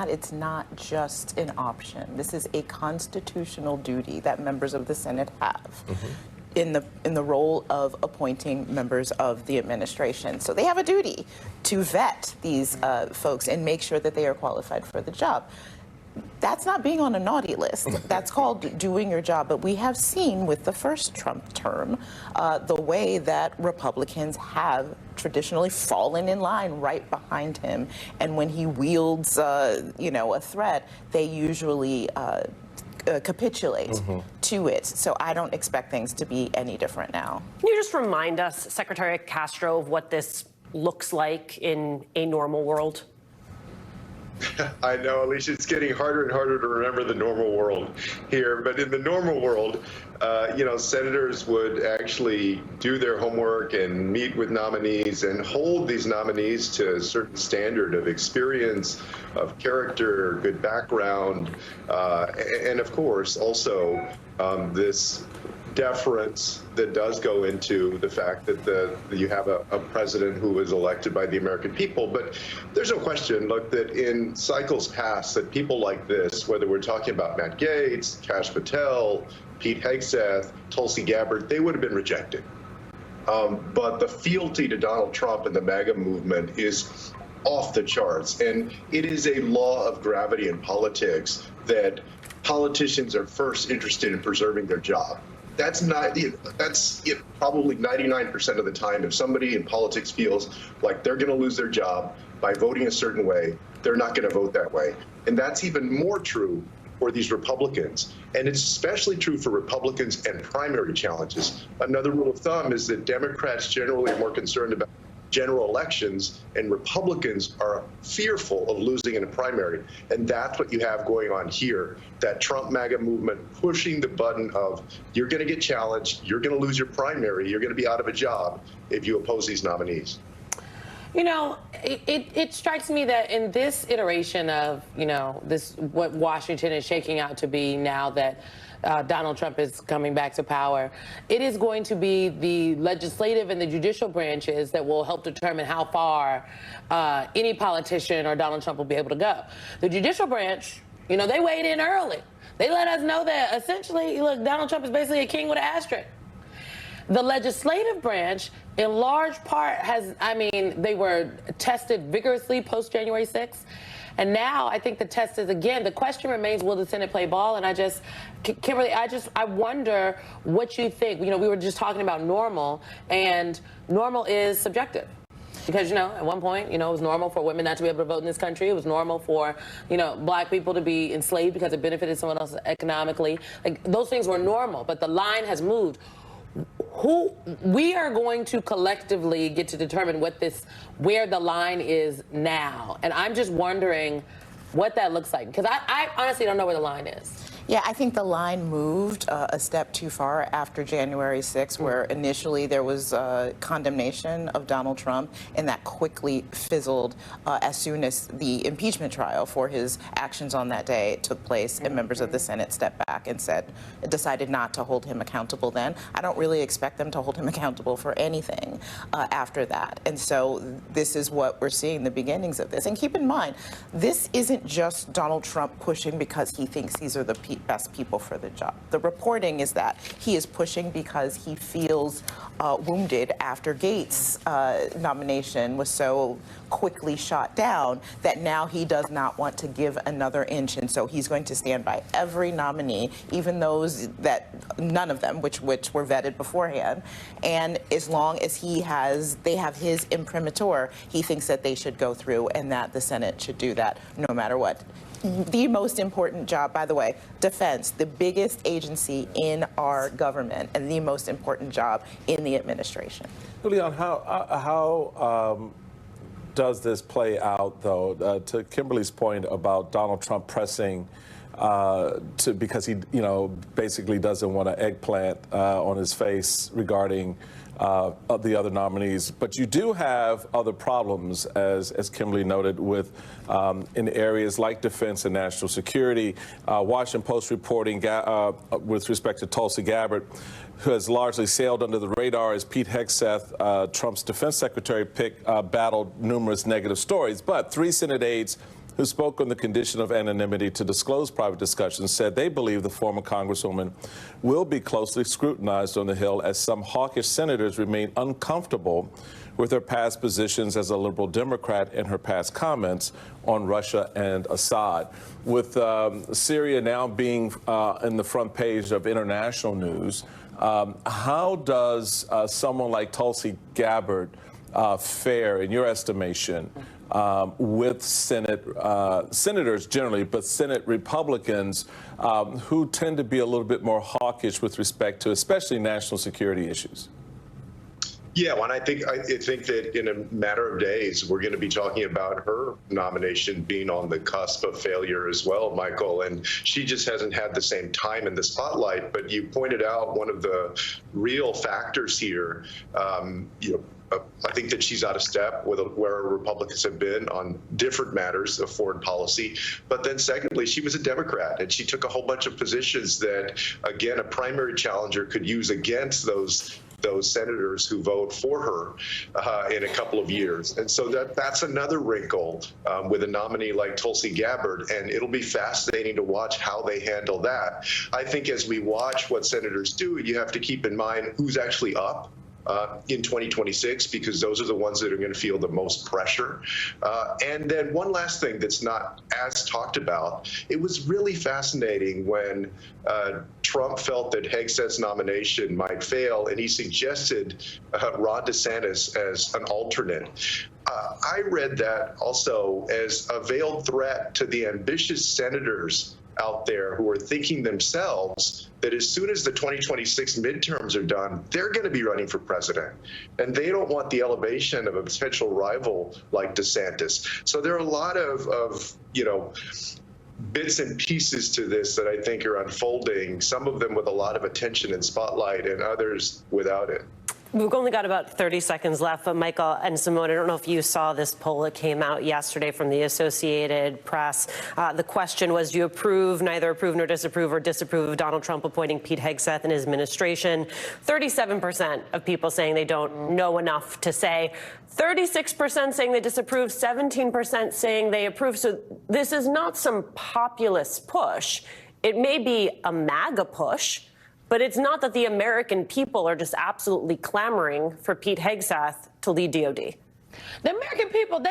it's not just an option. This is a constitutional duty that members of the Senate have. In the role of appointing members of the administration. So they have a duty to vet these folks and make sure that they are qualified for the job. That's not being on a naughty list. That's called doing your job. But we have seen with the first Trump term the way that Republicans have traditionally fallen in line right behind him. And when he wields, a threat, they usually capitulate to it. So I don't expect things to be any different now. Can you just remind us, Secretary Castro, of what this looks like in a normal world? I know, Alicia, it's getting harder and harder to remember the normal world here. But in the normal world, senators would actually do their homework and meet with nominees and hold these nominees to a certain standard of experience, of character, good background, and of course, also this deference that does go into the fact that you have a president who was elected by the American people. But there's no question, look, that in cycles past, that people like this, whether we're talking about Matt Gaetz, Kash Patel, Pete Hegseth, Tulsi Gabbard, they would have been rejected. But the fealty to Donald Trump and the MAGA movement is off the charts. And it is a law of gravity in politics that politicians are first interested in preserving their job. That's probably 99% of the time. If somebody in politics feels like they're going to lose their job by voting a certain way, they're not going to vote that way. And that's even more true for these Republicans. And it's especially true for Republicans and primary challenges. Another rule of thumb is that Democrats generally are more concerned about general elections, and Republicans are fearful of losing in a primary. And that's what you have going on here, that Trump MAGA movement pushing the button of, you're going to get challenged, you're going to lose your primary, you're going to be out of a job if you oppose these nominees. You know, it strikes me that in this iteration of, this what Washington is shaking out to be now that Donald Trump is coming back to power, it is going to be the legislative and the judicial branches that will help determine how far any politician or Donald Trump will be able to go. The judicial branch, they weighed in early. They let us know that essentially, look, Donald Trump is basically a king with an asterisk. The legislative branch, in large part, they were tested vigorously post-January 6th. And now I think the test is, again, the question remains, will the Senate play ball? And Kimberly, I wonder what you think. We were just talking about normal, and normal is subjective. Because, at one point, it was normal for women not to be able to vote in this country. It was normal for, black people to be enslaved because it benefited someone else economically. Like, those things were normal, but the line has moved. We are going to collectively get to determine where the line is now. And I'm just wondering what that looks like, because I honestly don't know where the line is. Yeah, I think the line moved a step too far after January 6th, where initially there was condemnation of Donald Trump, and that quickly fizzled as soon as the impeachment trial for his actions on that day took place, and members of the Senate stepped back and decided not to hold him accountable then. I don't really expect them to hold him accountable for anything after that. And so this is what we're seeing, the beginnings of this. And keep in mind, this isn't just Donald Trump pushing because he thinks these are the best people for the job. The reporting is that he is pushing because he feels wounded after Gaetz' nomination was so quickly shot down that now he does not want to give another inch, and so he's going to stand by every nominee, even those that none of them which were vetted beforehand. And as long as they have his imprimatur, he thinks that they should go through and that the Senate should do that no matter what. The most important job, by the way, defense, the biggest agency in our government and the most important job in the administration. Julian, how does this play out, though, to Kimberly's point about Donald Trump pressing because he, basically doesn't want an eggplant on his face regarding of the other nominees, but you do have other problems, as Kimberly noted, with in areas like defense and national security. Washington Post reporting with respect to Tulsi Gabbard, who has largely sailed under the radar as Pete Hegseth, Trump's defense secretary pick, battled numerous negative stories. But 3 Senate aides who spoke on the condition of anonymity to disclose private discussions, said they believe the former Congresswoman will be closely scrutinized on the Hill as some hawkish senators remain uncomfortable with her past positions as a liberal Democrat and her past comments on Russia and Assad. With Syria now being in the front page of international news, how does someone like Tulsi Gabbard fare, in your estimation, with senators generally, but Senate Republicans who tend to be a little bit more hawkish with respect to especially national security issues? Yeah, well, and I think that in a matter of days, we're going to be talking about her nomination being on the cusp of failure as well, Michael. And she just hasn't had the same time in the spotlight. But you pointed out one of the real factors here. I think that she's out of step with where Republicans have been on different matters of foreign policy. But then secondly, she was a Democrat, and she took a whole bunch of positions that, again, a primary challenger could use against those senators who vote for her in a couple of years. And so that's another wrinkle with a nominee like Tulsi Gabbard, and it'll be fascinating to watch how they handle that. I think as we watch what senators do, you have to keep in mind who's actually up in 2026, because those are the ones that are going to feel the most pressure. And then one last thing that's not as talked about, it was really fascinating when Trump felt that Hegseth's nomination might fail, and he suggested Ron DeSantis as an alternate. I read that also as a veiled threat to the ambitious senators out there who are thinking themselves that as soon as the 2026 midterms are done, they're going to be running for president. And they don't want the elevation of a potential rival like DeSantis. So there are a lot of bits and pieces to this that I think are unfolding, some of them with a lot of attention and spotlight, and others without it. We've only got about 30 seconds left, but Michael and Simone, I don't know if you saw this poll that came out yesterday from the Associated Press. The question was, do you neither approve nor disapprove of Donald Trump appointing Pete Hegseth and his administration? 37% of people saying they don't know enough to say, 36% saying they disapprove, 17% saying they approve. So this is not some populist push. It may be a MAGA push, but it's not that the American people are just absolutely clamoring for Pete Hegseth to lead DOD. The American people,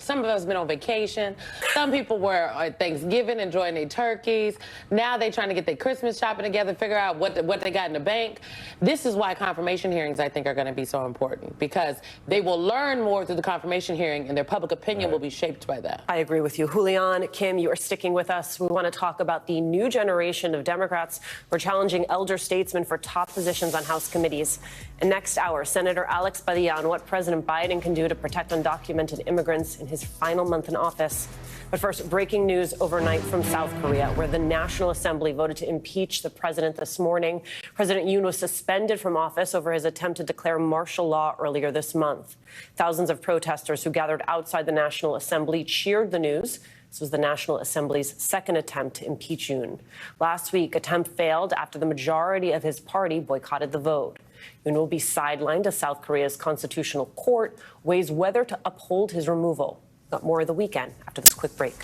some of us have been on vacation. Some people were at Thanksgiving enjoying their turkeys. Now they're trying to get their Christmas shopping together, figure out what they got in the bank. This is why confirmation hearings, I think, are going to be so important, because they will learn more through the confirmation hearing, and their public opinion will be shaped by that. I agree with you. Julian, Kim, you are sticking with us. We want to talk about the new generation of Democrats who are challenging elder statesmen for top positions on House committees. And next hour, Senator Alex Padilla on what President Biden can do to protect undocumented immigrants in his final month in office. But first, breaking news overnight from South Korea, where the National Assembly voted to impeach the president this morning. President Yoon was suspended from office over his attempt to declare martial law earlier this month. Thousands of protesters who gathered outside the National Assembly cheered the news. This was the National Assembly's second attempt to impeach Yoon. Last week, attempt failed after the majority of his party boycotted the vote. Yoon will be sidelined as South Korea's constitutional court weighs whether to uphold his removal. Got more of the weekend after this quick break.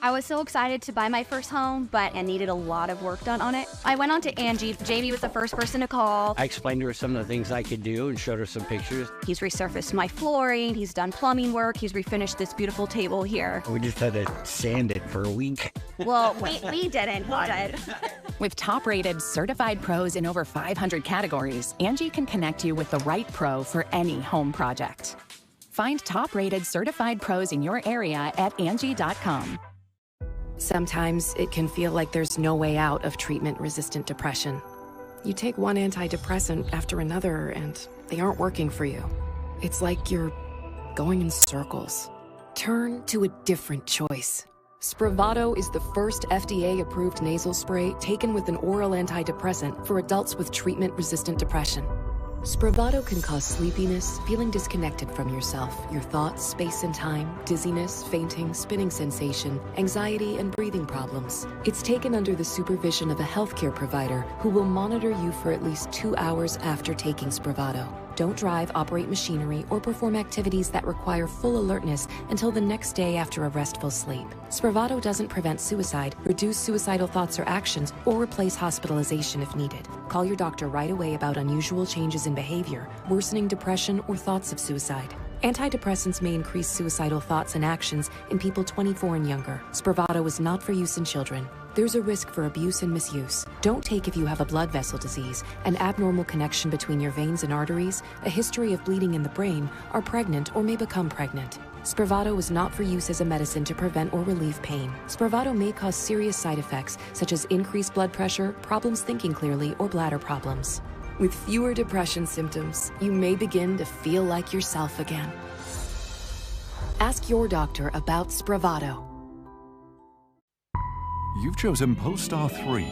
I was so excited to buy my first home, but I needed a lot of work done on it. I went on to Angie. Jamie was the first person to call. I explained to her some of the things I could do and showed her some pictures. He's resurfaced my flooring, he's done plumbing work, he's refinished this beautiful table here. We just had to sand it for a week. Well, we didn't, he did. With top-rated certified pros in over 500 categories, Angie can connect you with the right pro for any home project. Find top-rated certified pros in your area at Angie.com. Sometimes it can feel like there's no way out of treatment-resistant depression. You take one antidepressant after another, and they aren't working for you. It's like you're going in circles. Turn to a different choice. Spravato is the first FDA-approved nasal spray taken with an oral antidepressant for adults with treatment-resistant depression. Spravato can cause sleepiness, feeling disconnected from yourself, your thoughts, space and time, dizziness, fainting, spinning sensation, anxiety, and breathing problems. It's taken under the supervision of a healthcare provider who will monitor you for at least 2 hours after taking Spravato. Don't drive, operate machinery, or perform activities that require full alertness until the next day after a restful sleep. Spravato doesn't prevent suicide, reduce suicidal thoughts or actions, or replace hospitalization if needed. Call your doctor right away about unusual changes in behavior, worsening depression, or thoughts of suicide. Antidepressants may increase suicidal thoughts and actions in people 24 and younger. Spravato is not for use in children. There's a risk for abuse and misuse. Don't take if you have a blood vessel disease, an abnormal connection between your veins and arteries, a history of bleeding in the brain, are pregnant or may become pregnant. Spravato is not for use as a medicine to prevent or relieve pain. Spravato may cause serious side effects such as increased blood pressure, problems thinking clearly, or bladder problems. With fewer depression symptoms, you may begin to feel like yourself again. Ask your doctor about Spravato. You've chosen Polestar 3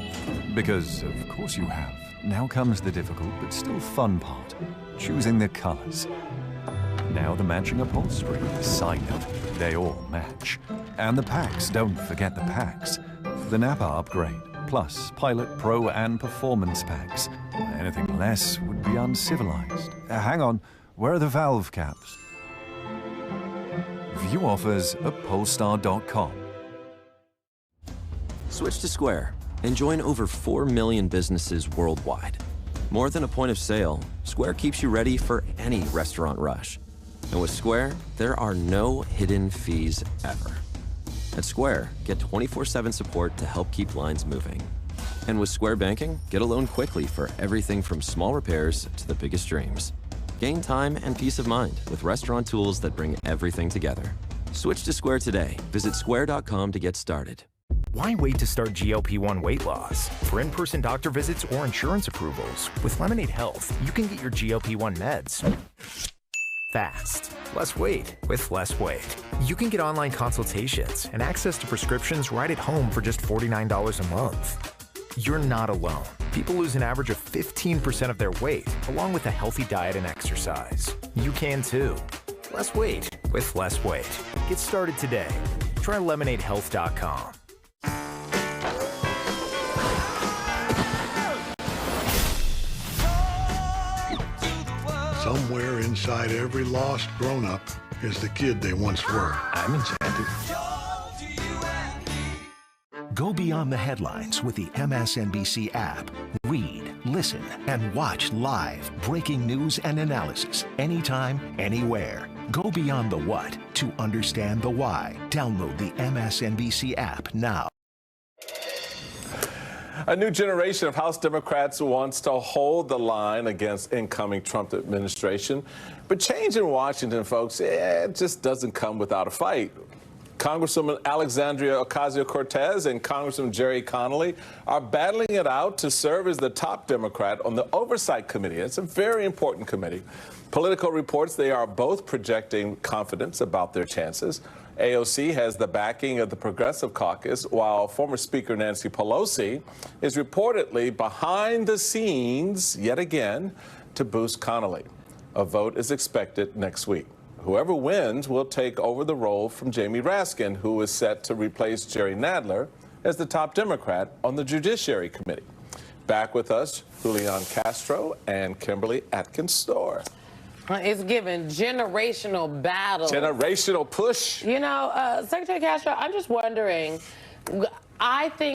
because, of course you have. Now comes the difficult but still fun part, choosing the colors. Now the matching upholstery. Side note, they all match. And the packs, don't forget the packs. The Napa upgrade, plus Pilot Pro and Performance packs. Anything less would be uncivilized. Hang on, where are the valve caps? View offers at Polestar.com. Switch to Square and join over 4 million businesses worldwide. More than a point of sale, Square keeps you ready for any restaurant rush. And with Square, there are no hidden fees ever. At Square, get 24/7 support to help keep lines moving. And with Square Banking, get a loan quickly for everything from small repairs to the biggest dreams. Gain time and peace of mind with restaurant tools that bring everything together. Switch to Square today. Visit square.com to get started. Why wait to start GLP-1 weight loss? For in-person doctor visits or insurance approvals, with Lemonade Health, you can get your GLP-1 meds fast. Less wait with less wait. You can get online consultations and access to prescriptions right at home for just $49 a month. You're not alone. People lose an average of 15% of their weight, along with a healthy diet and exercise. You can too. Less wait with less weight. Get started today. Try lemonadehealth.com. Somewhere inside every lost grown-up is the kid they once were. I'm enchanted. Go beyond the headlines with the MSNBC app. Read, listen, and watch live breaking news and analysis anytime, anywhere. Go beyond the what to understand the why. Download the MSNBC app now. A new generation of House Democrats wants to hold the line against incoming Trump administration. But change in Washington, folks, it just doesn't come without a fight. Congresswoman Alexandria Ocasio-Cortez and Congressman Jerry Connolly are battling it out to serve as the top Democrat on the Oversight Committee. It's a very important committee. Political reports, they are both projecting confidence about their chances. AOC has the backing of the Progressive Caucus, while former Speaker Nancy Pelosi is reportedly behind the scenes yet again to boost Connolly. A vote is expected next week. Whoever wins will take over the role from Jamie Raskin, who is set to replace Jerry Nadler as the top Democrat on the Judiciary Committee. Back with us, Julian Castro and Kimberly Atkins-Storr. It's given generational battle. Generational push. You know, Secretary Castro, I'm just wondering, I think